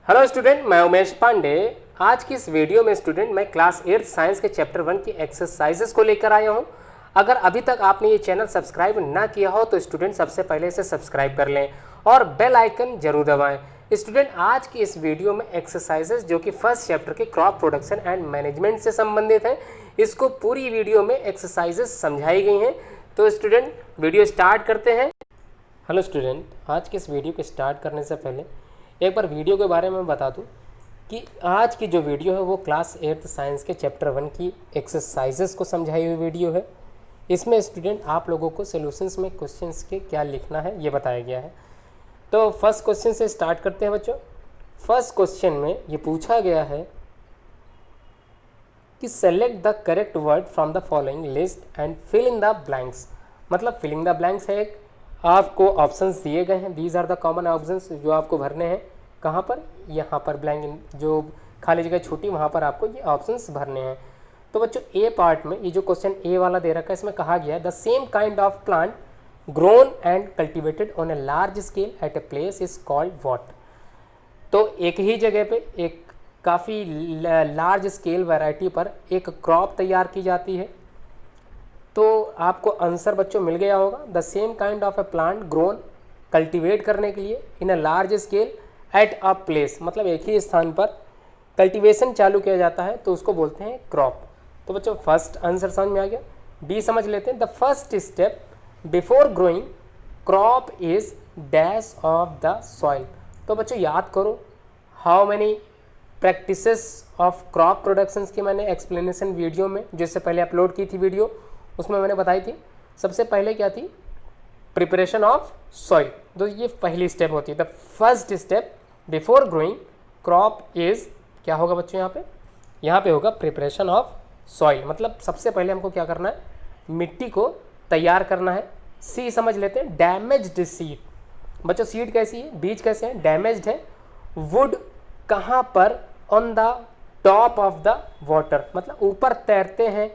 Hello student, मैं उमेश पांडे। आज की इस वीडियो में स्टूडेंट मैं क्लास 8 साइंस के चैप्टर 1 की एक्सरसाइजेस को लेकर आया हूं। अगर अभी तक आपने ये चैनल सब्सक्राइब ना किया हो तो स्टूडेंट सबसे पहले इसे सब्सक्राइब कर लें और बेल आइकन जरूर दबाएं। स्टूडेंट आज की इस वीडियो में एक्सरसाइजेस जो कि फर्स्ट चैप्टर के क्रॉप प्रोडक्शन एंड मैनेजमेंट से संबंधित है, इसको पूरी वीडियो में एक्सरसाइजेस समझाई गई हैं। तो स्टूडेंट वीडियो स्टार्ट करते हैं। हेलो स्टूडेंट, आज के इस वीडियो को स्टार्ट करने से पहले एक बार वीडियो के बारे में बता दूं कि आज की जो वीडियो है वो क्लास 8 साइंस के चैप्टर 1 की एक्सरसाइजेस को समझाई हुई वीडियो है। इसमें स्टूडेंट आप लोगों को सॉल्यूशंस में क्वेश्चंस के क्या लिखना है ये बताया गया है। तो फर्स्ट क्वेश्चन से स्टार्ट करते हैं बच्चों। फर्स्ट क्वेश्चन में ये पूछा गया है कि select the correct word from the following list and fill in the blanks. मतलब फिलिंग द ब्लैंक्स है, एक आपको ऑप्शंस दिए गए हैं। These are the common options जो आपको भरने हैं। कहाँ पर? यहाँ पर ब्लैंक जो खाली जगह छोटी वहाँ पर आपको ये ऑप्शंस भरने हैं। तो बच्चों ए पार्ट में ये जो क्वेश्चन ए वाला दे रखा है इसमें कहा गया है the same kind of plant grown and cultivated on a large scale eight a place is called what. तो एक ही जगह पे एक काफ़ी लार्ज स्केल वैरायटी पर एक क्रॉप तैयार की जाती है। तो आपको आंसर बच्चों मिल गया होगा। The same kind of a plant grown cultivate करने के लिए in a large scale at a place, मतलब एक ही स्थान पर कल्टीवेशन चालू किया जाता है तो उसको बोलते हैं क्रॉप। तो बच्चों फर्स्ट आंसर समझ में आ गया। बी समझ लेते हैं। The first step before growing crop is dash of the soil. तो बच्चों याद करो how many practices of crop productions की मैंने एक्सप्लेनेशन वीडियो में जिससे पहले अपलोड की थी वीडियो, उसमें मैंने बताई थी। सबसे पहले क्या थी? Preparation of soil. तो ये पहली स्टेप होती है। The first step before growing crop is क्या होगा बच्चों? यहाँ पे होगा प्रिपरेशन ऑफ सॉइल। मतलब सबसे पहले हमको क्या करना है? मिट्टी को तैयार करना है। सी समझ लेते हैं। Damaged seed. बच्चों सीड कैसी है? बीज कैसे हैं? डैमेज्ड है। वुड कहाँ पर? On the top of the water, मतलब ऊपर तैरते हैं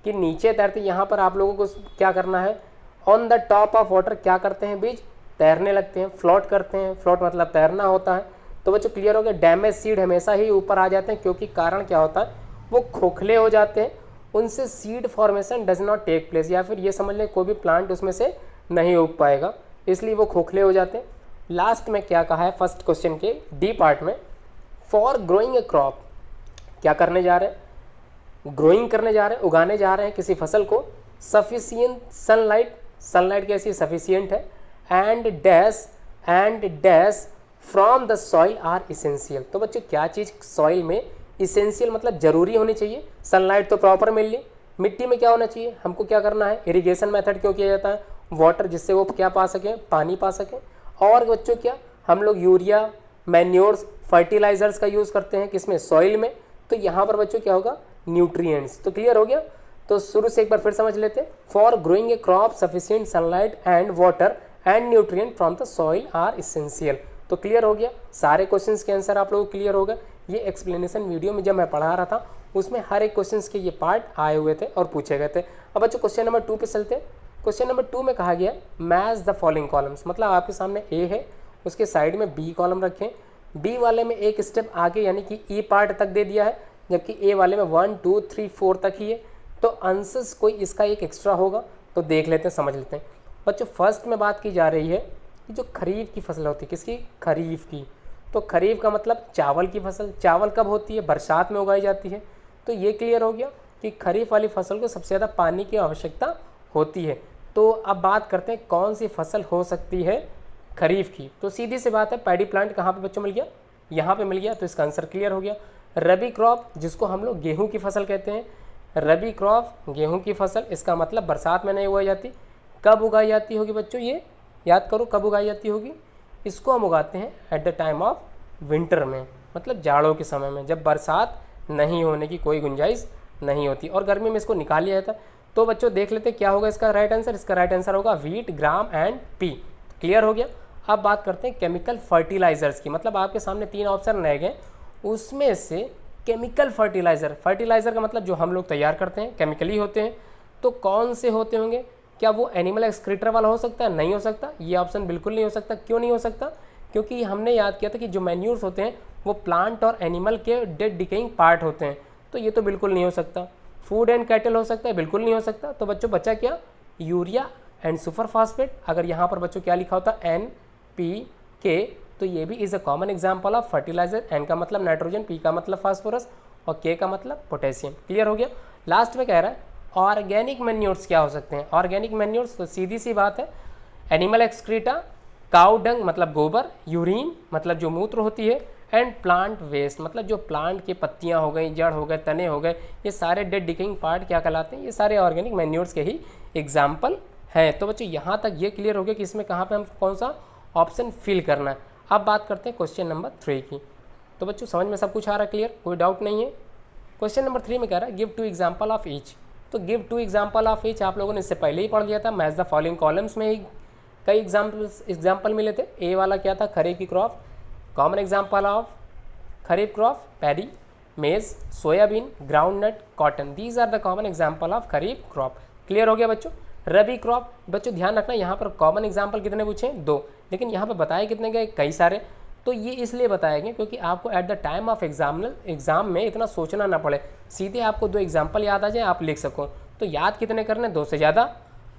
कि नीचे तैरते हैं। यहाँ पर आप लोगों को क्या करना है? On the top of water क्या करते हैं? बीज तैरने लगते हैं, फ्लोट करते हैं। फ्लोट मतलब तैरना होता है। तो बच्चों क्लियर हो गया। डैमेज सीड हमेशा ही ऊपर आ जाते हैं क्योंकि कारण क्या होता है? वो खोखले हो जाते हैं, उनसे seed formation does not take place, या फिर ये समझ लें कोई भी प्लांट उसमें से नहीं उग पाएगा, इसलिए वो खोखले हो जाते हैं। लास्ट में क्या कहा है फर्स्ट क्वेश्चन के डी पार्ट में? फॉर ग्रोइंग ए क्रॉप क्या करने जा रहे हैं? ग्रोइंग करने जा रहे हैं, उगाने जा रहे हैं किसी फसल को। सफिशियंट सनलाइट, सनलाइट कैसी है? सफिशियंट है। And dash from the soil are essential. तो बच्चों क्या चीज़ सॉइल में इसेंशियल मतलब जरूरी होनी चाहिए? सनलाइट तो प्रॉपर मिल ली। मिट्टी में क्या होना चाहिए? हमको क्या करना है? इरिगेशन मेथड क्यों किया जाता है? वाटर, जिससे वो क्या पा सकें? पानी पा सकें। और बच्चों क्या हम लोग यूरिया, मैन्योर्स, फर्टिलाइजर्स का यूज़ करते हैं किसमें? सॉइल में। तो यहाँ पर बच्चों क्या होगा? न्यूट्रिएंट्स। तो क्लियर हो गया। तो शुरू से एक बार फिर समझ लेते हैं। For growing a crop sufficient sunlight and water and nutrient from the soil are essential. तो क्लियर हो गया। सारे क्वेश्चंस के आंसर आप लोगों को क्लियर होगा। ये एक्सप्लेनेशन वीडियो में जब मैं पढ़ा रहा था उसमें हर एक क्वेश्चंस के ये पार्ट आए हुए थे और पूछे गए थे। अब बच्चों क्वेश्चन नंबर 2 पे चलते हैं। क्वेश्चन नंबर 2 में कहा गया मैच द फॉलोइंग कॉलम्स। मतलब आपके सामने ए है, उसके साइड में बी कॉलम रखें। बी वाले में एक स्टेप आगे यानी कि ई पार्ट तक दे दिया है, जबकि ए वाले में 1 2 3 4 तक ही है। तो आंसर्स कोई इसका एक एक्स्ट्रा होगा, तो देख लेते हैं, समझ लेते हैं। बच्चों फर्स्ट में बात की जा रही है कि जो खरीफ की फसल होती है, किसकी? खरीफ की। तो खरीफ का मतलब चावल की फसल। चावल कब होती है? बरसात में उगाई जाती है। तो ये क्लियर हो गया कि खरीफ वाली फसल को सबसे ज़्यादा पानी की आवश्यकता होती है। तो अब बात करते हैं कौन सी फसल हो सकती है खरीफ की। तो सीधी सी बात है, पैडी प्लांट कहाँ पे बच्चों मिल गया? यहाँ पे मिल गया। तो इसका आंसर क्लियर हो गया। रबी क्रॉप, जिसको हम लोग गेहूं की फसल कहते हैं, रबी क्रॉप गेहूं की फसल, इसका मतलब बरसात में नहीं उगाई जाती। कब उगाई जाती होगी बच्चों? ये याद करो कब उगाई जाती होगी। इसको हम उगाते हैं at the time of winter में, मतलब जाड़ों के समय में, जब बरसात नहीं होने की कोई गुंजाइश नहीं होती, और गर्मी में इसको निकाल लिया जाता है। तो बच्चों देख लेते क्या होगा इसका राइट आंसर। इसका राइट आंसर होगा wheat, gram and P. Clear हो गया। अब बात करते हैं केमिकल फर्टिलाइजर्स की। मतलब आपके सामने 3 ऑप्शन रह गए, उसमें से केमिकल फर्टिलाइज़र, फर्टिलाइज़र का मतलब जो हम लोग तैयार करते हैं केमिकली होते हैं। तो कौन से होते होंगे? क्या वो एनिमल एक्सक्रीटर वाला हो सकता है? नहीं हो सकता। ये ऑप्शन बिल्कुल नहीं हो सकता। क्यों नहीं हो सकता? क्योंकि हमने याद किया था कि जो मैन्यूर्स होते हैं वो प्लांट और एनिमल के डेड डिकेइंग पार्ट होते हैं, तो ये तो बिल्कुल नहीं हो सकता। फूड एंड कैटल हो सकता है, बिल्कुल नहीं हो सकता। तो बच्चों बचा क्या, यूरिया एंड सुपर फास्फेट। अगर यहाँ पर बच्चों क्या लिखा होता NPK, तो ये भी is a common example of fertiliser. N का मतलब नाइट्रोजन, P का मतलब फास्फोरस और K का मतलब पोटेशियम। क्लियर हो गया। लास्ट में कह रहा है ऑर्गेनिक मैन्योर्स क्या हो सकते हैं। ऑर्गेनिक मैन्योर्स तो सीधी सी बात है, एनिमल एक्सक्रीटा, काउ डंग मतलब गोबर, यूरिन मतलब जो मूत्र होती है, एंड प्लांट वेस्ट मतलब जो प्लांट की पत्तियां हो गई, जड़ हो गए, तने हो गए, ये सारे डेड डिकेइंग पार्ट क्या कहलाते हैं, ये सारे ऑर्गेनिक मैन्योर्स के ही एग्जाम्पल हैं। तो बच्चों यहाँ तक ये क्लियर हो गया कि इसमें कहाँ पे हम कौन सा ऑप्शन फिल करना है। अब बात करते हैं क्वेश्चन नंबर 3 की। तो बच्चों समझ में सब कुछ आ रहा है, क्लियर, कोई डाउट नहीं है। क्वेश्चन नंबर 3 में कह रहा है गिव 2 एग्जाम्पल ऑफ ईच। तो गिव 2 एग्जाम्पल ऑफ ईच आप लोगों ने इससे पहले ही पढ़ लिया था, मैच द फॉलोइंग कॉलम्स में ही कई एग्जाम्पल मिले थे। ए वाला क्या था, खरीफ की crop, common example of kharif crop paddy, maize, soybean, groundnut, cotton, these are the common example of kharif crop. Clear हो गया बच्चों। रबी क्रॉप, बच्चों ध्यान रखना यहाँ पर कॉमन एग्जाम्पल कितने पूछे, 2, लेकिन यहाँ पर बताए कितने गए, कई सारे। तो ये इसलिए बताया गया क्योंकि आपको at the time of exam में इतना सोचना ना पड़े, सीधे आपको 2 एग्जाम्पल याद आ जाए, आप लिख सको। तो याद कितने करने, 2 से ज़्यादा,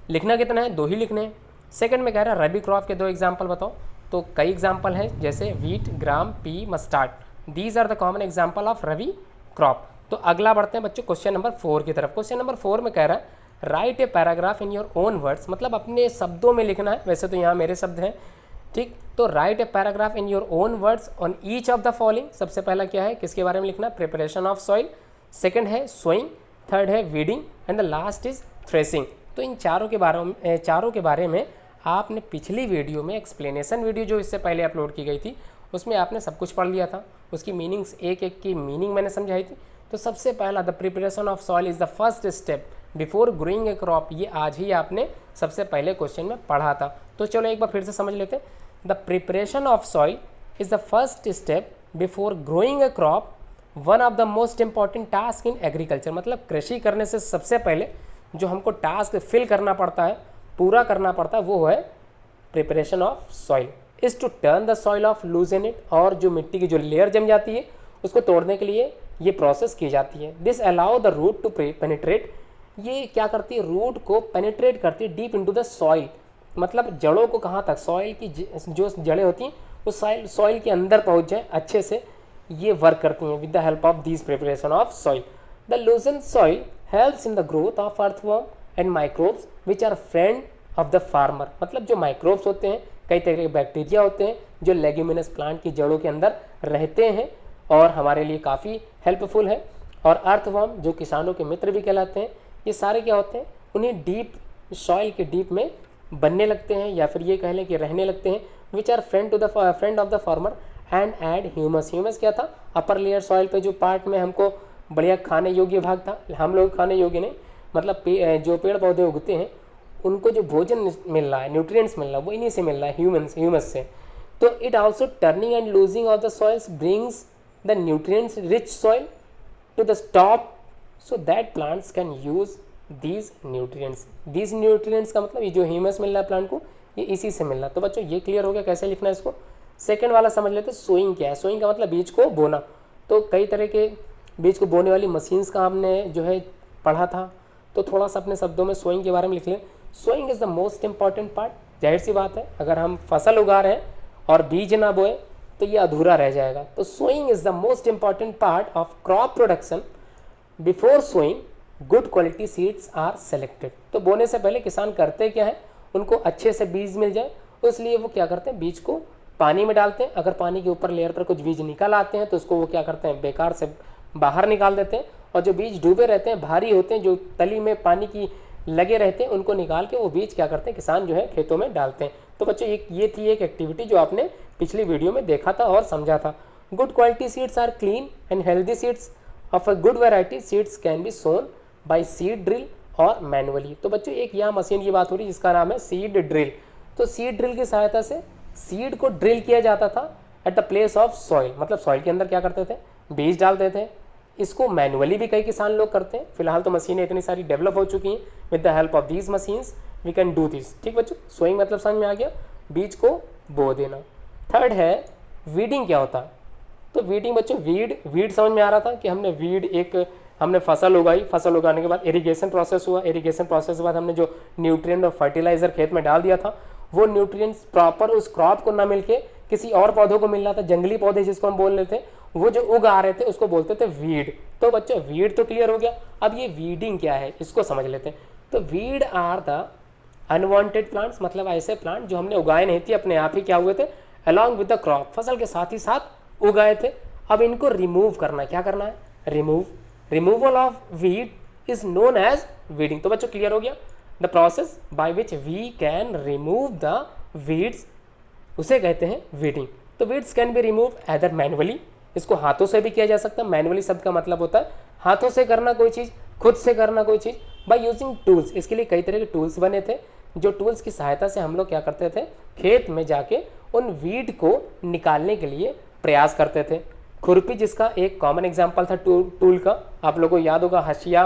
लिखना कितना है, 2 ही लिखने हैं। सेकंड में कह रहा है रबी क्रॉप के 2 एग्जाम्पल बताओ। तो कई एग्जाम्पल हैं जैसे wheat, gram, pea, mustard, these are the common example of rabi crop. तो अगला बढ़ते हैं बच्चों क्वेश्चन नंबर 4 की तरफ। क्वेश्चन नंबर 4 में कह रहा है right a paragraph in your own words, मतलब अपने शब्दों में लिखना है, वैसे तो यहाँ मेरे शब्द हैं, ठीक। तो right a paragraph in your own words on each of the following. सबसे पहला क्या है, किसके बारे में लिखना, प्रिपरेशन ऑफ सॉइल, सेकंड है सोइंग, थर्ड है weeding and the last is threshing. तो इन चारों के बारे में आपने पिछली वीडियो में एक्सप्लेनेशन वीडियो जो इससे पहले अपलोड की गई थी उसमें आपने सब कुछ पढ़ लिया था, उसकी मीनिंग्स एक एक की मीनिंग मैंने समझाई थी। तो सबसे पहला the preparation of soil is the first step before growing a crop, ये आज ही आपने सबसे पहले क्वेश्चन में पढ़ा था। तो चलो एक बार फिर से समझ लेते हैं। The preparation of soil is the first step before growing a crop, one of the most important task in agriculture, मतलब कृषि करने से सबसे पहले जो हमको टास्क फिल करना पड़ता है, पूरा करना पड़ता है, वो है preparation of soil is to turn the soil of loosen it, और जो मिट्टी की जो लेयर जम जाती है उसको तोड़ने के लिए ये प्रोसेस की जाती है। This allow the root to penetrate, ये क्या करती है, रूट को पेनिट्रेट करती है डीप इनटू द सॉइल, मतलब जड़ों को कहाँ तक, सॉइल की जो जड़ें होती हैं वो सॉइल के अंदर पहुँच जाए अच्छे से, ये वर्क करती हैं with the help of this preparation of soil. The loosen soil helps in the growth of earthworm and microbes which are friend of the farmer, मतलब जो माइक्रोब्स होते हैं, कई तरह के बैक्टीरिया होते हैं जो लेग्यूमिनस प्लांट की जड़ों के अंदर रहते हैं और हमारे लिए काफ़ी हेल्पफुल है। और अर्थवर्म जो किसानों के मित्र भी कहलाते हैं, ये सारे क्या होते हैं, उन्हें डीप सॉइल के डीप में बनने लगते हैं या फिर ये कह लें कि रहने लगते हैं, which are friend of the farmer and add humus. Humus क्या था, अपर लेयर सॉइल पे जो पार्ट में हमको बढ़िया खाने योग्य भाग था, हम लोग खाने योग्य नहीं, मतलब जो पेड़ पौधे उगते हैं उनको जो भोजन मिल रहा है, न्यूट्रिएंट्स मिल रहा है, वो इन्हीं से मिल रहा है, ह्यूमस से। तो it also turning and loosing of the soils brings the nutrients rich soil to the top so that plants can use these nutrients. These nutrients का मतलब ये जो ह्यूमस मिल रहा है प्लांट को, ये इसी से मिल रहा है। तो बच्चों ये क्लियर हो गया कैसे लिखना है इसको। सेकेंड वाला समझ लेते हैं, सोइंग क्या है। सोइंग का मतलब बीज को बोना। तो कई तरह के बीज को बोने वाली मशीन्स का हमने जो है पढ़ा था, तो थोड़ा सा अपने शब्दों में सोइंग के बारे में लिख लें। Sowing is the most important part. जाहिर सी बात है, अगर हम फसल उगा रहे हैं और बीज ना बोए तो ये अधूरा रह जाएगा। तो sowing is the most important part of crop production. Before sowing good quality seeds are selected. तो बोने से पहले किसान करते क्या है, उनको अच्छे से बीज मिल जाए, इसलिए वो क्या करते हैं, बीज को पानी में डालते हैं। अगर पानी के ऊपर लेयर पर कुछ बीज निकल आते हैं तो उसको वो क्या करते हैं, बेकार से बाहर निकाल देते हैं। और जो बीज डूबे रहते हैं, भारी होते हैं, जो तली में पानी की लगे रहते हैं, उनको निकाल के वो बीज क्या करते हैं, किसान जो है खेतों में डालते हैं। तो बच्चों ये थी एक एक्टिविटी जो आपने पिछली वीडियो में देखा था और समझा था। Good quality seeds are clean and healthy seeds of a good variety. Seeds can be sown by seed drill और मैनुअली। तो बच्चों एक यहाँ मशीन की बात हो रही है जिसका नाम है सीड ड्रिल। तो सीड ड्रिल की सहायता से सीड को ड्रिल किया जाता था at the place of soil, मतलब सॉइल के अंदर क्या करते थे, बीज डालते थे। इसको मैनुअली भी कई किसान लोग करते हैं। फिलहाल तो मशीनें इतनी सारी डेवलप हो चुकी हैं, with the help of these machines we can do this. ठीक बच्चों, सोइंग मतलब समझ में आ गया, बीज को बो देना। थर्ड है वीडिंग क्या होता है। तो वीडिंग बच्चों, वीड समझ में आ रहा था कि हमने फसल उगाई, फसल उगाने के बाद इरिगेशन प्रोसेस हुआ, इरिगेशन प्रोसेस के बाद हमने जो न्यूट्रिएंट और फर्टिलाइजर खेत में डाल दिया था, वो न्यूट्रिएंट्स प्रॉपर उस क्रॉप को ना मिलके किसी और पौधों को मिल रहा था, जंगली पौधे जिसको हम बोल रहे थे, वो जो उग आ रहे थे उसको बोलते थे वीड। तो बच्चों वीड तो क्लियर हो गया। अब ये वीडिंग क्या है इसको समझ लेते हैं। तो weed are the unwanted plants, मतलब ऐसे प्लांट जो हमने उगाए नहीं थे, अपने आप ही क्या हुए थे, अलॉन्ग विद द क्रॉप, फसल के साथ ही साथ उगाए थे। अब इनको रिमूव करना है, क्या करना है, removal of weed is known as weeding. तो बच्चों क्लियर हो गया, the process by which we can remove the weeds उसे कहते हैं वीडिंग। तो weeds can be remove either manually, इसको हाथों से भी किया जा सकता है। मैनुअली शब्द का मतलब होता है हाथों से करना कोई चीज़, खुद से करना कोई चीज़, बाय यूजिंग टूल्स। इसके लिए कई तरह के टूल्स बने थे, जो टूल्स की सहायता से हम लोग क्या करते थे, खेत में जाके उन वीड को निकालने के लिए प्रयास करते थे। खुरपी जिसका एक कॉमन एग्जाम्पल था टूल का, आप लोगों को याद होगा, हसिया,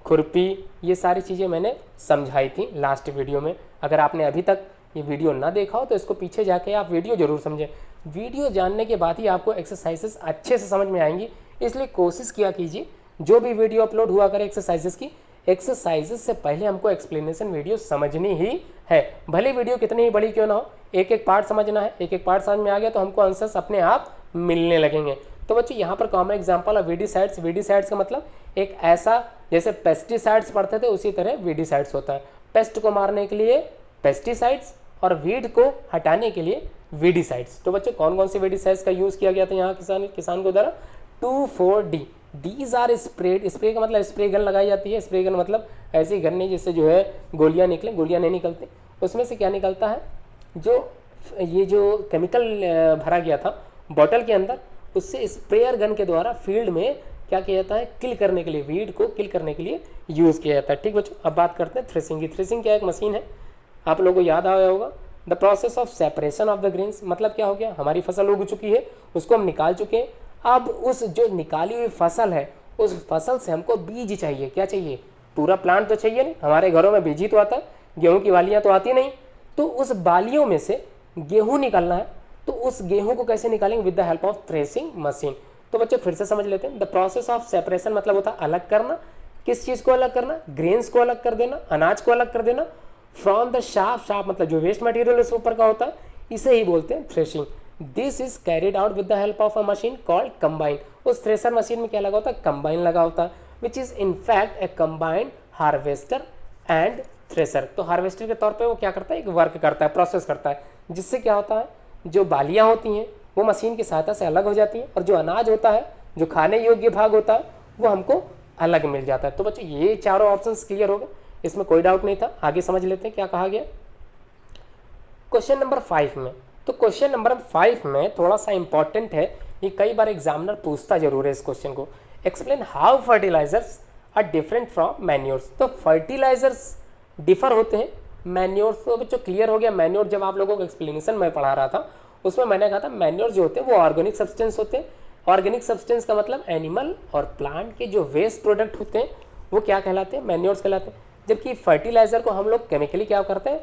खुरपी, ये सारी चीज़ें मैंने समझाई थी लास्ट वीडियो में। अगर आपने अभी तक ये वीडियो ना देखा हो तो इसको पीछे जाके आप वीडियो जरूर समझें। वीडियो जानने के बाद ही आपको एक्सरसाइजेस अच्छे से समझ में आएंगी, इसलिए कोशिश किया कीजिए जो भी वीडियो अपलोड हुआ करे एक्सरसाइजेस की, एक्सरसाइजेस से पहले हमको एक्सप्लेनेशन वीडियो समझनी ही है। भले वीडियो कितनी ही बड़ी क्यों ना हो, एक एक पार्ट समझना है, एक एक पार्ट समझ में आ गया तो हमको आंसर्स अपने आप मिलने लगेंगे। तो बच्चों यहाँ पर कॉमन एग्जांपल है वीडीसाइड्स। वीडीसाइड्स का मतलब एक ऐसा, जैसे पेस्टिसाइड्स पढ़ते थे उसी तरह वीडीसाइड्स होता है। पेस्ट को मारने के लिए पेस्टिसाइड्स और वीड को हटाने के लिए वीडीसाइड्स। तो बच्चों कौन कौन से वीडीसाइड्स का यूज किया गया था यहाँ किसान को द्वारा, 2,4-D। These are spread, spray का मतलब स्प्रे गन लगाई जाती है। स्प्रे गन मतलब ऐसी गन नहीं जिससे जो है गोलियां निकले, गोलियां नहीं निकलती, उसमें से क्या निकलता है, जो ये जो केमिकल भरा गया था बॉटल के अंदर, उससे स्प्रेयर गन के द्वारा फील्ड में क्या किया जाता है, किल करने के लिए, वीड को किल करने के लिए यूज किया जाता है। ठीक बच्चों, अब बात करते हैं थ्रेसिंग की। थ्रेसिंग क्या एक मशीन है, आप लोगों को याद आया होगा, the process of separation of the grains. मतलब क्या हो गया, हमारी फसल उग चुकी है, उसको हम निकाल चुके हैं, अब उस जो निकाली हुई फसल है, उस फसल से हमको बीज चाहिए। क्या चाहिए, पूरा प्लांट तो चाहिए नहीं, हमारे घरों में बीज ही तो आता है, गेहूं की बालियां तो आती नहीं, तो उस बालियों में से गेहूं निकालना है। तो उस गेहूं को कैसे निकालेंगे, with the help of threshing machine. तो बच्चों फिर से समझ लेते हैं, द प्रोसेस ऑफ सेपरेशन मतलब होता है अलग करना। किस चीज को अलग करना, ग्रेन्स को अलग कर देना, अनाज को अलग कर देना, फ्रॉम द शार्प, शार्प मतलब जो वेस्ट मटेरियल उसके ऊपर का होता है, इसे ही बोलते हैं threshing. This is carried out with the help of a machine called combine. उस थ्रेशर मशीन में क्या लगा होता है, कंबाइन लगा होता है, which is in fact A combined harvester and thresher. तो हार्वेस्टर के तौर पे वो क्या करता है, एक वर्क करता है, प्रोसेस करता है, जिससे क्या होता है, जो बालियां होती हैं वो मशीन की सहायता से अलग हो जाती हैं, और जो अनाज होता है, जो खाने योग्य भाग होता है, वो हमको अलग मिल जाता है। तो बच्चों ये चारों ऑप्शंस क्लियर हो गए, इसमें कोई डाउट नहीं था। आगे समझ लेते हैं क्या कहा गया क्वेश्चन नंबर 5 में। तो क्वेश्चन नंबर 5 में थोड़ा सा इंपॉर्टेंट है, ये कई बार एग्जामिनर पूछता जरूर है इस क्वेश्चन को। Explain how fertilisers are different from manures. तो फर्टिलाइजर्स डिफर होते हैं मैन्योर्स। तो बच्चों क्लियर हो गया, मैन्योर जब आप लोगों को एक्सप्लेनेशन में पढ़ा रहा था उसमें मैंने कहा था मैन्योर जो होते हैं वो ऑर्गेनिक सब्सटेंस होते हैं। ऑर्गेनिक सब्सटेंस का मतलब एनिमल और प्लांट के जो वेस्ट प्रोडक्ट होते हैं वो क्या कहलाते हैं, मैन्योर्स कहलाते हैं। जबकि फर्टिलाइजर को हम लोग केमिकली क्या करते हैं,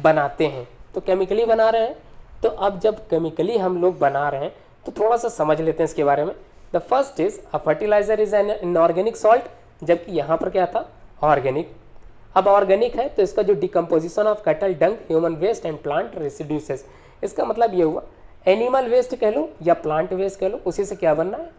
बनाते हैं। तो केमिकली बना रहे हैं, तो अब जब केमिकली हम लोग बना रहे हैं तो थोड़ा सा समझ लेते हैं इसके बारे में। The first is a fertiliser is an inorganic salt, जबकि यहाँ पर क्या था, ऑर्गेनिक। अब ऑर्गेनिक है तो इसका जो decomposition of cattle dung, human waste and plant residues, इसका मतलब ये हुआ एनिमल वेस्ट कह लो या प्लांट वेस्ट कह लो, उसी से क्या बनना है,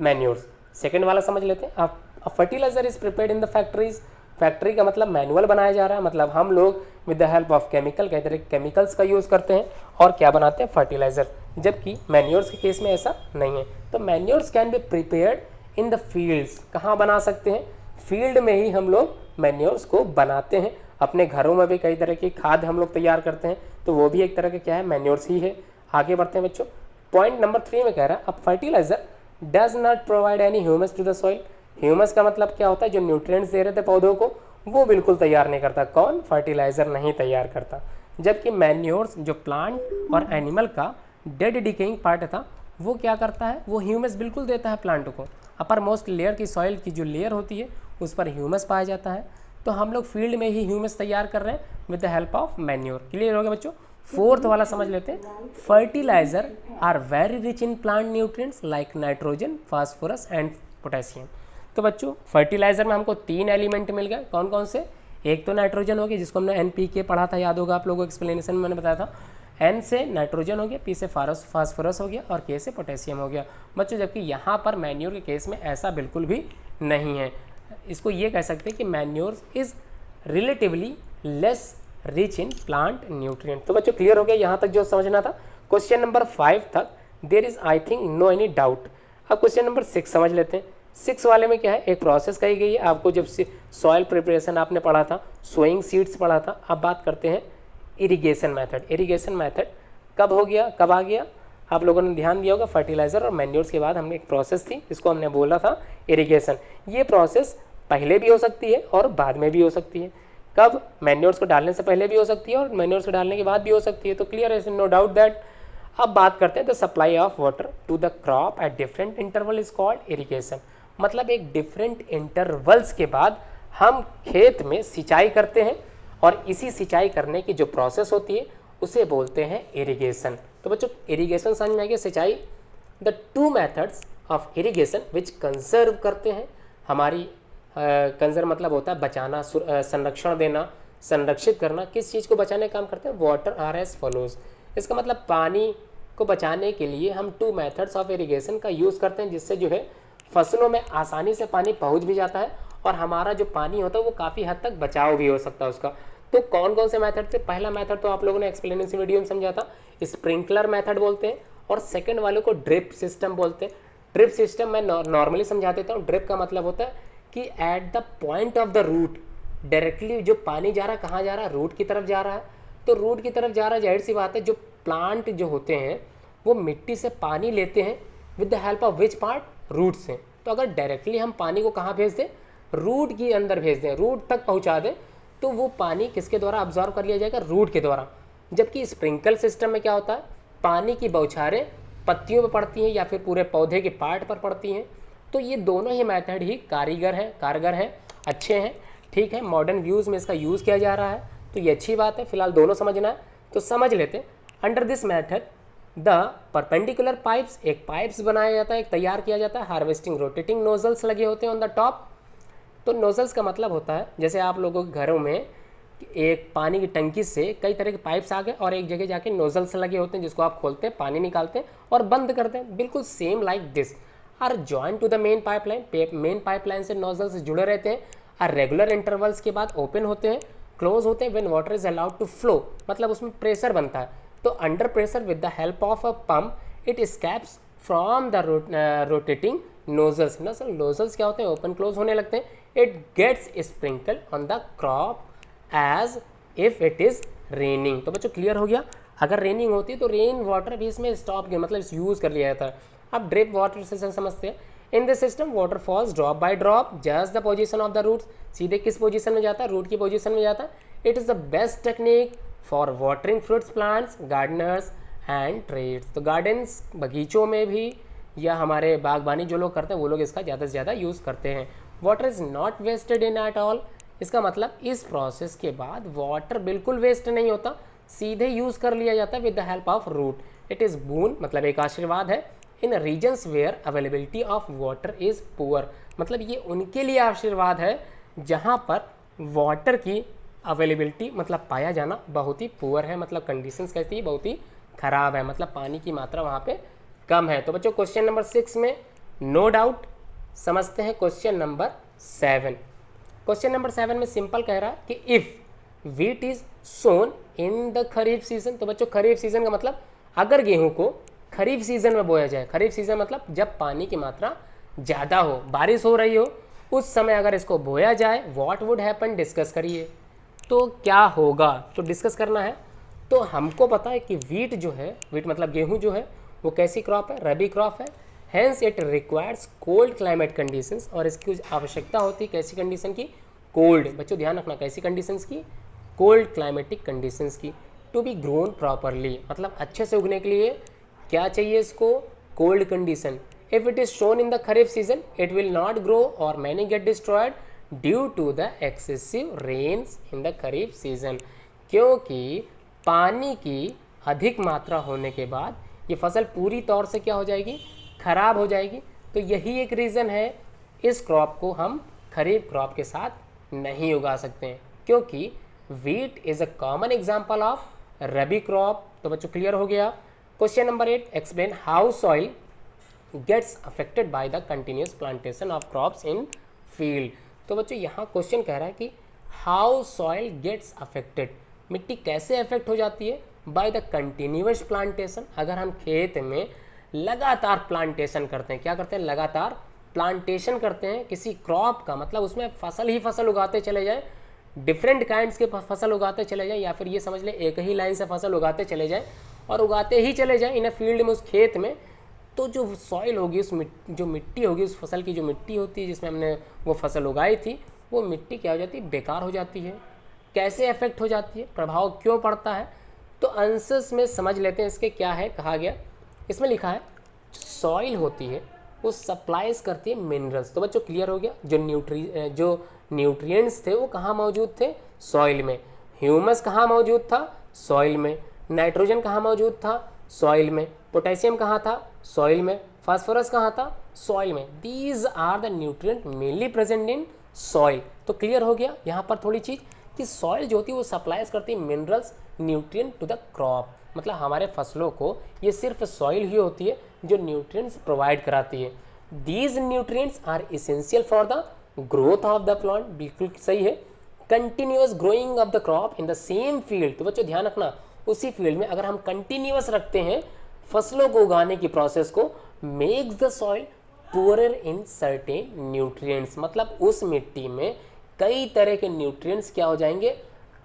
मैन्योर्स। सेकेंड वाला समझ लेते हैं। अब fertiliser is prepared in the factories. Factory का मतलब मैनुअल बनाया जा रहा है, मतलब हम लोग with the help of chemical, कई तरह के केमिकल्स का यूज़ करते हैं और क्या बनाते हैं, फर्टिलाइजर। जबकि मैन्योर्स के केस में ऐसा नहीं है। तो manures can be prepared in the fields. कहाँ बना सकते हैं, फील्ड में ही हम लोग मैन्योर्स को बनाते हैं। अपने घरों में भी कई तरह की खाद हम लोग तैयार करते हैं, तो वो भी एक तरह के क्या है, मैन्योर्स ही है। आगे बढ़ते हैं बच्चों, पॉइंट नंबर 3 में कह रहा है अब fertiliser does not provide any humus to the soil. Humus का मतलब क्या होता है, जो न्यूट्रिएंट्स दे रहे थे पौधों को वो बिल्कुल तैयार नहीं करता। कौन, फर्टिलाइजर नहीं तैयार करता। जबकि मैन्योर्स जो प्लांट और एनिमल का डेड डिकेइंग पार्ट था वो क्या करता है, वो ह्यूमस बिल्कुल देता है प्लांट को। अपर मोस्ट लेयर की सॉइल की जो लेयर होती है उस पर ह्यूमस पाया जाता है। तो हम लोग फील्ड में ही ह्यूमस तैयार कर रहे हैं with the help of manure. Clear हो गया बच्चों। फोर्थ वाला समझ लेते हैं, fertiliser are very rich in plant nutrients like nitrogen, phosphorus and potassium. तो बच्चों फर्टिलाइजर में हमको 3 एलिमेंट मिल गए, कौन कौन से? एक तो नाइट्रोजन हो गया जिसको हमने NPK पढ़ा था, याद होगा आप लोगों को, एक्सप्लेनेशन में मैंने बताया था। N से नाइट्रोजन हो गया, P से फास्फोरस हो गया और K से पोटेशियम हो गया बच्चों। जबकि यहाँ पर मैन्योर के केस में ऐसा बिल्कुल भी नहीं है। इसको ये कह सकते हैं कि manure is relatively less rich in plant nutrient. तो बच्चों क्लियर हो गया यहाँ तक जो समझना था। क्वेश्चन नंबर 5 तक there is I think no any doubt. अब क्वेश्चन नंबर 6 समझ लेते हैं। 6 वाले में क्या है, एक प्रोसेस कही गई है आपको, जब से सॉइल प्रिपरेशन आपने पढ़ा था, सोइंग सीड्स पढ़ा था। अब बात करते हैं इरिगेशन मेथड। इरिगेशन मेथड कब हो गया, कब आ गया? आप लोगों ने ध्यान दिया होगा, फर्टिलाइजर और मैन्योर्स के बाद हमने एक प्रोसेस थी जिसको हमने बोला था इरिगेशन। ये प्रोसेस पहले भी हो सकती है और बाद में भी हो सकती है। कब? मैन्योर्स को डालने से पहले भी हो सकती है और मैन्योर्स को डालने के बाद भी हो सकती है। तो क्लियर है, नो डाउट दैट। अब बात करते हैं the supply of water to the crop at different interval is called irrigation. मतलब एक डिफरेंट इंटरवल्स के बाद हम खेत में सिंचाई करते हैं और इसी सिंचाई करने की जो प्रोसेस होती है उसे बोलते हैं इरिगेशन। तो बच्चों इरिगेशन समझ में आएगी, सिंचाई। The 2 methods of irrigation which conserve करते हैं हमारी, कंजर्व मतलब होता है बचाना, संरक्षण देना, संरक्षित करना। किस चीज़ को बचाने का काम करते हैं? Water are as follows. इसका मतलब पानी को बचाने के लिए हम 2 मेथड्स ऑफ इरिगेशन का यूज़ करते हैं, जिससे जो है फसलों में आसानी से पानी पहुंच भी जाता है और हमारा जो पानी होता है वो काफ़ी हद तक बचाव भी हो सकता है उसका। तो कौन कौन से मेथड थे? पहला मेथड तो आप लोगों ने एक्सप्लेनेशन वीडियो में समझा था, स्प्रिंकलर मेथड बोलते हैं, और सेकंड वाले को ड्रिप सिस्टम बोलते हैं। ड्रिप सिस्टम मैं नॉर्मली समझा देता हूँ। ड्रिप का मतलब होता है कि at the point of the root directly जो पानी जा रहा है, कहाँ जा रहा है? रूट की तरफ जा रहा है। तो रूट की तरफ जा रहा है, जाहिर सी बात है जो प्लांट जो होते हैं वो मिट्टी से पानी लेते हैं with the help of which part? Root से। तो अगर डायरेक्टली हम पानी को कहाँ भेज दें? रूट के अंदर भेज दें, रूट तक पहुँचा दें, तो वो पानी किसके द्वारा अब्जॉर्व कर लिया जाएगा? रूट के द्वारा। जबकि स्प्रिंकल सिस्टम में क्या होता है? पानी की बौछारें पत्तियों पर पड़ती हैं या फिर पूरे पौधे के पार्ट पर पड़ती हैं। तो ये दोनों ही मेथड ही कारगर हैं, अच्छे हैं, ठीक है। मॉडर्न व्यूज़ में इसका यूज़ किया जा रहा है, तो ये अच्छी बात है। फिलहाल दोनों समझना है तो समझ लेते हैं। Under this method the perpendicular pipes, एक पाइप्स बनाया जाता है, एक तैयार किया जाता है, हार्वेस्टिंग रोटेटिंग नोजल्स लगे होते हैं ऑन द टॉप। तो नोजल्स का मतलब होता है जैसे आप लोगों के घरों में एक पानी की टंकी से कई तरह के पाइप्स आ गए और एक जगह जाके नोजल्स लगे होते हैं जिसको आप खोलते हैं, पानी निकालते हैं और बंद करते हैं। बिल्कुल same like this are joint to the main pipeline. Main pipeline से नोजल्स जुड़े रहते हैं और रेगुलर इंटरवल्स के बाद ओपन होते हैं, क्लोज होते हैं when water is allowed to flow, मतलब उसमें प्रेशर बनता है। तो under pressure with the help of a pump it escapes from the rotating nozzles. Nozzles क्या होते हैं? ओपन क्लोज होने लगते हैं। It gets sprinkle on the crop as if it is raining. तो बच्चों क्लियर हो गया, अगर रेनिंग होती है तो रेन वाटर भी इसमें स्टॉप गया, मतलब यूज कर लिया जाता है। अब ड्रिप वाटर सिस्टम समझते हैं। In this system water falls drop by drop just the position of the roots. सीधे किस पोजीशन में जाता है? रूट की पोजीशन में जाता है। It is the best technique for watering fruits plants, Gardner's and trees. तो गार्डन्स, बगीचों में भी या हमारे बागबानी जो लोग करते हैं वो लोग इसका ज़्यादा से ज़्यादा यूज़ करते हैं। Water is not wasted in at all. इसका मतलब इस प्रोसेस के बाद वाटर बिल्कुल वेस्ट नहीं होता, सीधे यूज़ कर लिया जाता है with the help of root. It is boon, मतलब एक आशीर्वाद है। In regions where availability of water is poor, मतलब ये उनके लिए आशीर्वाद है जहाँ पर वाटर की अवेलेबिलिटी मतलब पाया जाना बहुत ही पुअर है, मतलब कंडीशंस कहती है बहुत ही ख़राब है, मतलब पानी की मात्रा वहाँ पे कम है। तो बच्चों क्वेश्चन नंबर 6 में नो डाउट। समझते हैं क्वेश्चन नंबर 7। क्वेश्चन नंबर 7 में सिंपल कह रहा है कि if wheat is sown in the kharif season. तो बच्चों खरीफ सीजन का मतलब अगर गेहूं को खरीफ सीजन में बोया जाए, खरीफ सीजन मतलब जब पानी की मात्रा ज़्यादा हो, बारिश हो रही हो, उस समय अगर इसको बोया जाए, व्हाट वुड हैपन, डिस्कस करिए। तो क्या होगा, तो डिस्कस करना है। तो हमको पता है कि वीट जो है, वीट मतलब गेहूं जो है वो कैसी क्रॉप है? रबी क्रॉप है। Hence it requires cold climate conditions, और इसकी आवश्यकता होती है कैसी कंडीशन की? कोल्ड। बच्चों ध्यान रखना, कैसी कंडीशंस की? कोल्ड क्लाइमेटिक कंडीशंस की। टू बी ग्रोन प्रॉपरली, मतलब अच्छे से उगने के लिए क्या चाहिए इसको? Cold condition. If it is sown in the kharif season it will not grow और many get destroyed due to the excessive rains in the kharif season. क्योंकि पानी की अधिक मात्रा होने के बाद ये फसल पूरी तौर से क्या हो जाएगी, खराब हो जाएगी। तो यही एक रीज़न है इस क्रॉप को हम खरीफ क्रॉप के साथ नहीं उगा सकते हैं, क्योंकि wheat is a common example of rabi crop. तो बच्चों क्लियर हो गया। Question number 8, explain how soil gets affected by the continuous plantation of crops in field. तो बच्चों यहाँ क्वेश्चन कह रहा है कि हाउ सॉइल गेट्स अफेक्टेड, मिट्टी कैसे अफेक्ट हो जाती है बाय द कंटिन्यूस प्लांटेशन। अगर हम खेत में लगातार प्लांटेशन करते हैं, क्या करते हैं, लगातार प्लांटेशन करते हैं किसी क्रॉप का, मतलब उसमें फसल ही फसल उगाते चले जाएं, डिफरेंट काइंड्स के फसल उगाते चले जाएं, या फिर ये समझ लें एक ही लाइन से फसल उगाते चले जाएं और उगाते ही चले जाएं इन फील्ड में, उस खेत में, तो जो सॉइल होगी, उस जो मिट्टी होगी, उस फसल की जो मिट्टी होती है जिसमें हमने वो फसल उगाई थी, वो मिट्टी क्या हो जाती है, बेकार हो जाती है। कैसे अफेक्ट हो जाती है, प्रभाव क्यों पड़ता है, तो आंसर्स में समझ लेते हैं इसके क्या है। कहा गया, इसमें लिखा है सॉइल होती है वो सप्लाइज करती है मिनरल्स। तो बच्चों क्लियर हो गया, जो न्यूट्रिएंट्स थे वो कहाँ मौजूद थे, सॉइल में। ह्यूमस कहाँ मौजूद था, सॉइल में। नाइट्रोजन कहाँ मौजूद था, सॉइल में। पोटेशियम कहाँ था, सॉइल में। फास्फोरस कहाँ था, सॉइल में। These are the nutrient mainly present in soil. तो क्लियर हो गया यहाँ पर थोड़ी चीज़ कि सॉइल जो होती है वो सप्लाइज करती है minerals, nutrient to the crop. मतलब हमारे फसलों को ये सिर्फ सॉइल ही होती है जो न्यूट्रिएंट्स प्रोवाइड कराती है। These nutrients are essential for the growth of the plant. बिल्कुल सही है। Continuous growing of the crop in the same field. तो बच्चों ध्यान रखना, उसी फील्ड में अगर हम कंटिन्यूअस रखते हैं फसलों को उगाने की प्रोसेस को, makes the soil poorer in certain nutrients. मतलब उस मिट्टी में कई तरह के न्यूट्रिएंट्स क्या हो जाएंगे,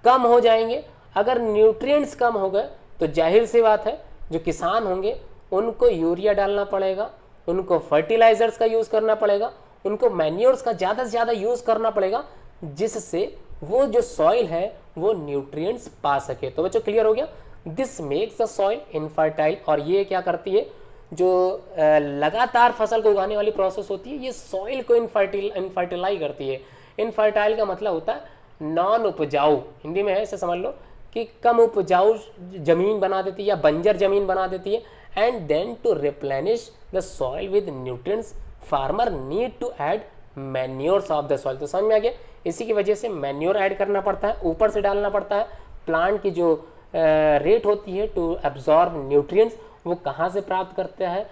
कम हो जाएंगे। अगर न्यूट्रिएंट्स कम हो गए तो जाहिर सी बात है जो किसान होंगे उनको यूरिया डालना पड़ेगा, उनको फर्टिलाइजर्स का यूज़ करना पड़ेगा, उनको मैन्योर्स का ज़्यादा से ज़्यादा यूज़ करना पड़ेगा, जिससे वो जो सॉइल है वो न्यूट्रिएंट्स पा सके। तो बच्चों क्लियर हो गया। This makes the soil infertile. और ये क्या करती है, जो लगातार फसल को उगाने वाली प्रोसेस होती है, ये सॉइल को इनफर्टिलाई करती है। इनफर्टाइल का मतलब होता है नॉन उपजाऊ, हिंदी में है ऐसे समझ लो कि कम उपजाऊ जमीन बना देती है या बंजर जमीन बना देती है। And then to replenish the soil with nutrients farmer need to add manures of the soil. तो समझ में आ गया, इसी की वजह से मैन्योर ऐड करना पड़ता है, ऊपर से डालना पड़ता है। प्लांट की जो रेट होती है टू एब्जॉर्ब न्यूट्रिएंट्स, वो कहाँ से प्राप्त करता है,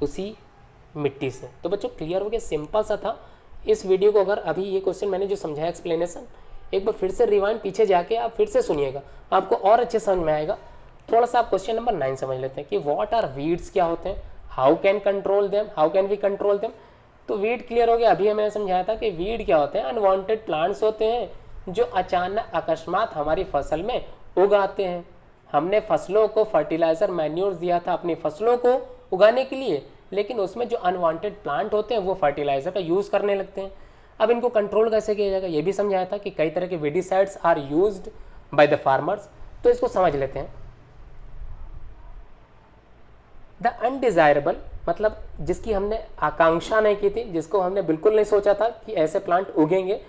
उसी मिट्टी से। तो बच्चों क्लियर हो गया, सिंपल सा था। इस वीडियो को अगर अभी ये क्वेश्चन मैंने जो समझाया एक्सप्लेनेशन, एक बार फिर से रिवाइंड पीछे जाके आप फिर से सुनिएगा, आपको और अच्छे समझ में आएगा। थोड़ा सा आप क्वेश्चन नंबर 9 समझ लेते हैं कि व्हाट आर वीड्स, क्या होते हैं, how can control them, how can we control them. तो वीड क्लियर हो गया, अभी हमें समझाया था कि वीड क्या होते हैं, अनवांटेड प्लांट्स होते हैं जो अचानक अकस्मात हमारी फसल में उगाते हैं। हमने फसलों को फर्टिलाइजर मैन्योर दिया था अपनी फसलों को उगाने के लिए, लेकिन उसमें जो अनवांटेड प्लांट होते हैं वो फर्टिलाइजर का यूज करने लगते हैं। अब इनको कंट्रोल कैसे किया जाएगा, ये भी समझाया था कि कई तरह के weedicides are used by the farmers. तो इसको समझ लेते हैं। द अनडिजायरेबल मतलब जिसकी हमने आकांक्षा नहीं की थी, जिसको हमने बिल्कुल नहीं सोचा था कि ऐसे प्लांट उगेंगे।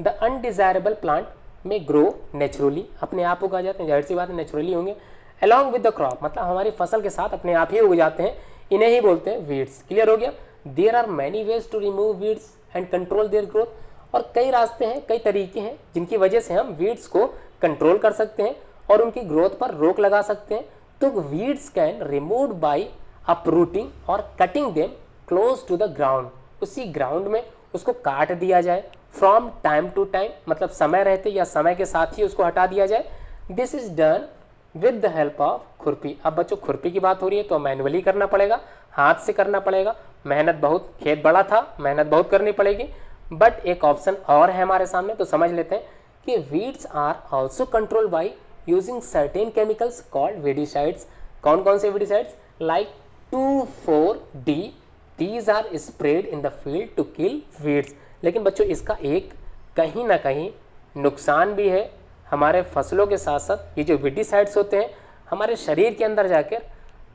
द अनडिजायरेबल प्लांट में ग्रो नेचुरली, अपने आप उगा जाते हैं, जाहिर सी बात है नेचुरली होंगे। अलॉन्ग विद द क्रॉप मतलब हमारी फसल के साथ अपने आप ही उग जाते हैं, इन्हें ही बोलते हैं वीड्स। क्लियर हो गया। There are many ways to remove weeds and control their growth. और कई रास्ते हैं, कई तरीके हैं जिनकी वजह से हम वीड्स को कंट्रोल कर सकते हैं और उनकी ग्रोथ पर रोक लगा सकते हैं। तो weeds can remove by uprooting और cutting them close to the ground. उसी ग्राउंड में उसको काट दिया जाए। फ्रॉम टाइम टू टाइम मतलब समय रहते या समय के साथ ही उसको हटा दिया जाए। This is done with the help of खुरपी। अब बच्चों खुरपी की बात हो रही है तो मैनुअली करना पड़ेगा, हाथ से करना पड़ेगा, मेहनत बहुत, खेत बड़ा था, मेहनत बहुत करनी पड़ेगी। बट एक ऑप्शन और है हमारे सामने, तो समझ लेते हैं कि weeds are also control by using certain chemicals called weedicides. कौन कौन से weedicides, like 2,4-D, these are sprayed in the field to kill weeds। लेकिन बच्चों इसका एक कहीं ना कहीं नुकसान भी है हमारे फसलों के साथ साथ। ये जो वीडिसाइड्स होते हैं हमारे शरीर के अंदर जाकर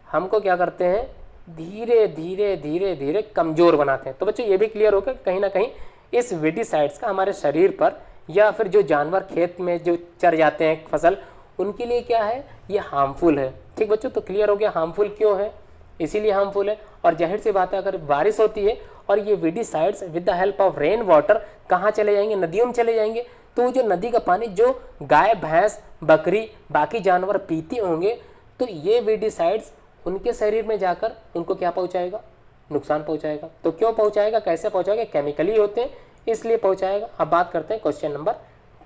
हमको क्या करते हैं, धीरे धीरे धीरे धीरे कमज़ोर बनाते हैं। तो बच्चों ये भी क्लियर होगा कहीं ना कहीं इस वीडिसाइड्स का हमारे शरीर पर या फिर जो जानवर खेत में जो चर जाते हैं फसल, उनके लिए क्या है, ये हार्मफुल है। ठीक बच्चों, तो क्लियर हो गया हार्मफुल क्यों है, इसीलिए हार्मफुल है। और जाहिर सी बात है अगर बारिश होती है और ये weedicides with the help of rain water कहाँ चले जाएंगे, नदियों में चले जाएंगे, तो वो जो नदी का पानी जो गाय भैंस बकरी बाकी जानवर पीते होंगे, तो ये वीडिसाइड्स उनके शरीर में जाकर उनको क्या पहुंचाएगा, नुकसान पहुंचाएगा। तो क्यों पहुंचाएगा, कैसे पहुंचाएगा, केमिकली होते हैं इसलिए पहुंचाएगा। अब बात करते हैं क्वेश्चन नंबर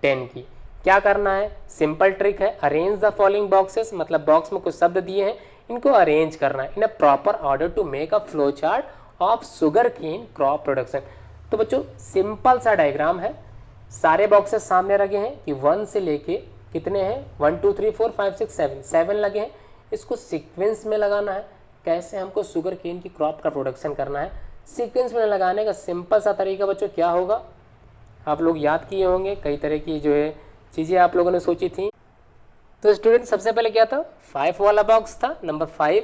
10 की। क्या करना है, सिंपल ट्रिक है, अरेंज द फॉलोइंग बॉक्सेस, मतलब बॉक्स में कुछ शब्द दिए हैं, इनको अरेंज करना है in a proper order to make a flow chart of sugarcane crop production. तो बच्चों सिंपल सा डायग्राम है, सारे बॉक्सेस सामने लगे हैं कि 1 से लेके कितने हैं, 1 2 3 4 5 6 7 7 लगे हैं। इसको सीक्वेंस में लगाना है। कैसे हमको शुगर केन की क्रॉप का प्रोडक्शन करना है, सीक्वेंस में लगाने का सिंपल सा तरीका बच्चों क्या होगा, आप लोग याद किए होंगे, कई तरह की जो है चीज़ें आप लोगों ने सोची थी। तो स्टूडेंट सबसे पहले क्या था, 5 वाला बॉक्स था, नंबर 5,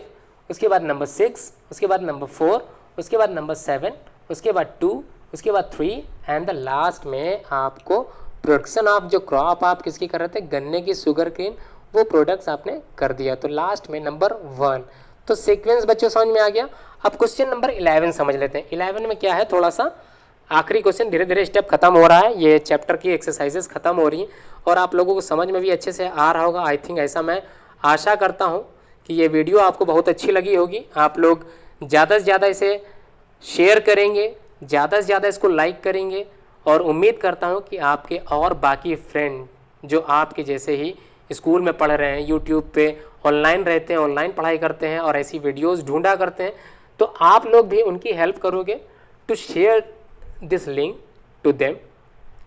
उसके बाद नंबर 6, उसके बाद नंबर 4, उसके बाद नंबर 7, उसके बाद 2, उसके बाद 3 एंड द लास्ट में आपको प्रोडक्शन ऑफ जो क्रॉप आप किसकी कर रहे थे, गन्ने की शुगर केन, वो प्रोडक्ट्स आपने कर दिया। तो लास्ट में नंबर 1। तो सीक्वेंस बच्चों समझ में आ गया। अब क्वेश्चन नंबर 11 समझ लेते हैं। 11 में क्या है, थोड़ा सा आखिरी क्वेश्चन, धीरे धीरे स्टेप खत्म हो रहा है, ये चैप्टर की एक्सरसाइजेस खत्म हो रही हैं और आप लोगों को समझ में भी अच्छे से आ रहा होगा। आई थिंक ऐसा मैं आशा करता हूँ कि ये वीडियो आपको बहुत अच्छी लगी होगी। आप लोग ज़्यादा से ज़्यादा इसे शेयर करेंगे, ज़्यादा से ज़्यादा इसको लाइक करेंगे और उम्मीद करता हूँ कि आपके और बाकी फ्रेंड जो आपके जैसे ही स्कूल में पढ़ रहे हैं, यूट्यूब पे ऑनलाइन रहते हैं, ऑनलाइन पढ़ाई करते हैं और ऐसी वीडियोस ढूंढा करते हैं, तो आप लोग भी उनकी हेल्प करोगे to share this link to them.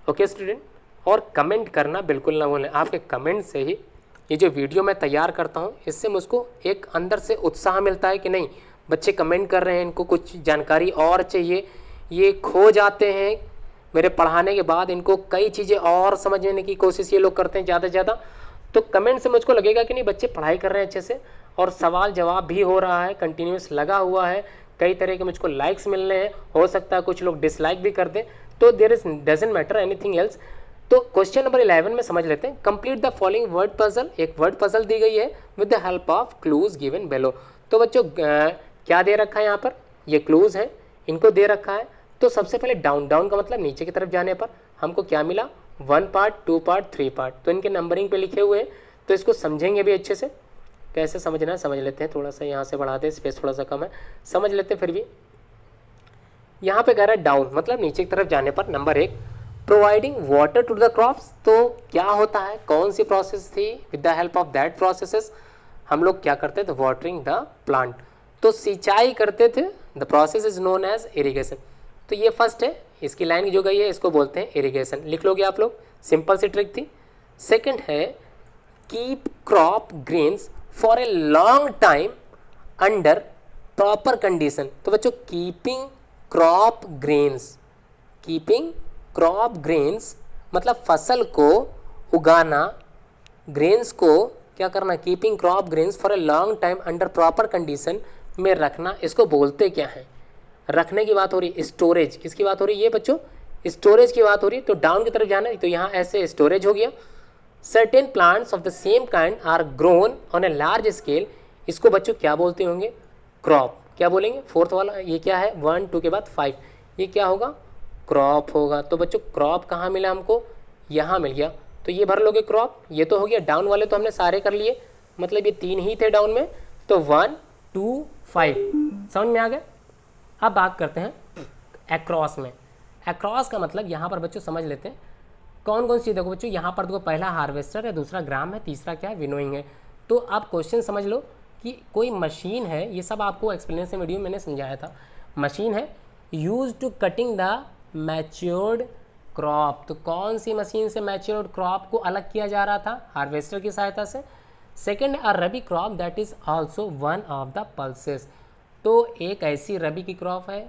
Okay student, और कमेंट करना बिल्कुल ना भूलें। आपके कमेंट से ही ये जो वीडियो मैं तैयार करता हूँ, इससे मुझको एक अंदर से उत्साह मिलता है कि नहीं बच्चे कमेंट कर रहे हैं, इनको कुछ जानकारी और चाहिए, ये खो जाते हैं मेरे पढ़ाने के बाद, इनको कई चीज़ें और समझने की कोशिश ये लोग करते हैं ज़्यादा से ज़्यादा। तो कमेंट से मुझको लगेगा कि नहीं बच्चे पढ़ाई कर रहे हैं अच्छे से और सवाल जवाब भी हो रहा है, कंटिन्यूस लगा हुआ है, कई तरह के मुझको लाइक्स मिल रहे हैं, हो सकता है कुछ लोग डिसलाइक भी कर दें, तो there is doesn't matter anything else. तो क्वेश्चन नंबर 11 में समझ लेते हैं, complete the following word puzzle. एक वर्ड पजल दी गई है with the help of clues given below. तो बच्चों क्या दे रखा है यहाँ पर, ये क्लूज है, इनको दे रखा है। तो सबसे पहले डाउन, डाउन का मतलब नीचे की तरफ जाने पर हमको क्या मिला, 1 पार्ट 2 पार्ट 3 पार्ट, तो इनके नंबरिंग पे लिखे हुए हैं, तो इसको समझेंगे भी अच्छे से। कैसे समझना है समझ लेते हैं, थोड़ा सा यहाँ से बढ़ा दे, स्पेस थोड़ा सा कम है, समझ लेते हैं फिर भी। यहाँ पे कह रहा है डाउन मतलब नीचे की तरफ जाने पर, number 1 providing water to the crops. तो क्या होता है, कौन सी प्रोसेस थी, with the help of that processes हम लोग क्या करते थे, वाटरिंग द प्लांट, तो सिंचाई करते थे। The process is known as irrigation. तो ये फर्स्ट है, इसकी लाइन जो गई है इसको बोलते हैं इरिगेशन, लिख लोगे आप लोग, सिंपल सी ट्रिक थी। सेकंड है keep crop grains for a long time under proper condition. तो बच्चों keeping crop grains, keeping crop grains मतलब फसल को उगाना, ग्रेन्स को क्या करना, keeping crop grains for a long time under proper condition में रखना, इसको बोलते क्या है, रखने की बात हो रही है। स्टोरेज किसकी बात हो रही है, ये बच्चों स्टोरेज की बात हो रही है। तो डाउन की तरफ जाना है, तो यहाँ ऐसे स्टोरेज हो गया। Certain plants of the same kind are grown on a large scale, इसको बच्चों क्या बोलते होंगे, क्रॉप। क्या बोलेंगे, फोर्थ वाला ये क्या है, 1 2 के बाद 5, ये क्या होगा, क्रॉप होगा। तो बच्चों क्रॉप कहाँ मिला हमको, यहाँ मिल गया, तो ये भर लोगे क्रॉप। ये तो हो गया, डाउन वाले तो हमने सारे कर लिए, मतलब ये 3 ही थे डाउन में, तो 1 2 5 समझ में आ गया। अब बात करते हैं एक्रॉस में। एक्रॉस का मतलब यहाँ पर बच्चों समझ लेते हैं कौन कौन सी, देखो बच्चों यहाँ पर देखो पहला हार्वेस्टर है, दूसरा ग्राम है, तीसरा क्या है, विनोइंग है। तो आप क्वेश्चन समझ लो कि कोई मशीन है, ये सब आपको एक्सप्लेनेशन वीडियो मैंने समझाया था, मशीन है use to cutting the matured crop. तो कौन सी मशीन से मैच्योर्ड क्रॉप को अलग किया जा रहा था, हार्वेस्टर की सहायता से। Second a rabi crop that is also one of the pulses. तो एक ऐसी रबी की क्रॉप है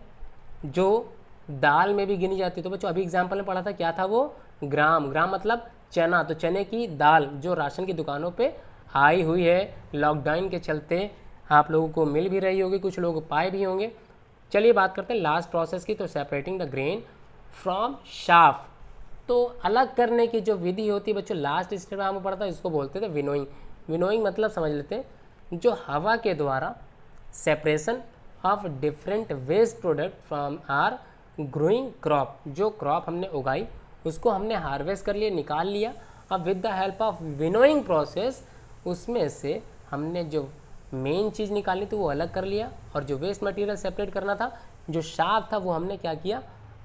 जो दाल में भी गिनी जाती है। तो बच्चों अभी एग्जाम्पल में पढ़ा था क्या था वो, ग्राम, ग्राम मतलब चना, तो चने की दाल जो राशन की दुकानों पे आई हुई है, लॉकडाउन के चलते आप लोगों को मिल भी रही होगी, कुछ लोग पाए भी होंगे। चलिए बात करते हैं लास्ट प्रोसेस की, तो separating the grain from shaft. तो अलग करने की जो विधि होती है बच्चों, लास्ट स्टेप में हमें पढ़ता है, इसको बोलते थे विनोइंग। विनोइंग मतलब समझ लेते हैं, जो हवा के द्वारा separation of different waste product from are growing crop, जो क्रॉप हमने उगाई उसको हमने हार्वेस्ट कर लिया, निकाल लिया। अब with the help of winnowing process उसमें से हमने जो मेन चीज़ निकालनी थी वो अलग कर लिया, और जो वेस्ट मटेरियल सेपरेट करना था, जो शार्प था, वो हमने क्या किया,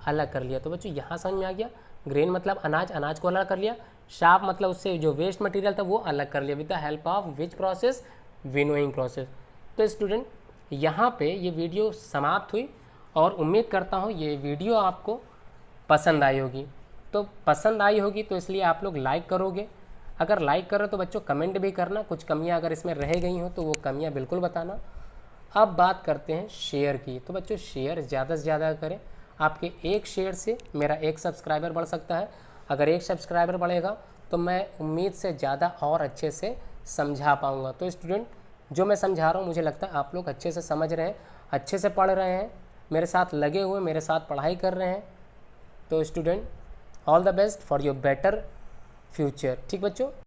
अलग कर लिया। तो बच्चों यहाँ समझ में आ गया, ग्रेन मतलब अनाज, अनाज को अलग कर लिया, शार्प मतलब उससे जो वेस्ट मटेरियल था वो अलग कर लिया, with the help of which process, winnowing process. तो स्टूडेंट यहाँ पे ये वीडियो समाप्त हुई, और उम्मीद करता हूँ ये वीडियो आपको पसंद आई होगी। तो पसंद आई होगी तो इसलिए आप लोग लाइक करोगे, अगर लाइक करो तो बच्चों कमेंट भी करना, कुछ कमियां अगर इसमें रह गई हो तो वो कमियां बिल्कुल बताना। अब बात करते हैं शेयर की। तो बच्चों शेयर ज़्यादा से ज़्यादा करें, आपके एक शेयर से मेरा एक सब्सक्राइबर बढ़ सकता है। अगर एक सब्सक्राइबर बढ़ेगा तो मैं उम्मीद से ज़्यादा और अच्छे से समझा पाऊँगा। तो स्टूडेंट जो मैं समझा रहा हूँ मुझे लगता है आप लोग अच्छे से समझ रहे हैं, अच्छे से पढ़ रहे हैं, मेरे साथ लगे हुए, मेरे साथ पढ़ाई कर रहे हैं। तो student all the best for your better future. ठीक बच्चों।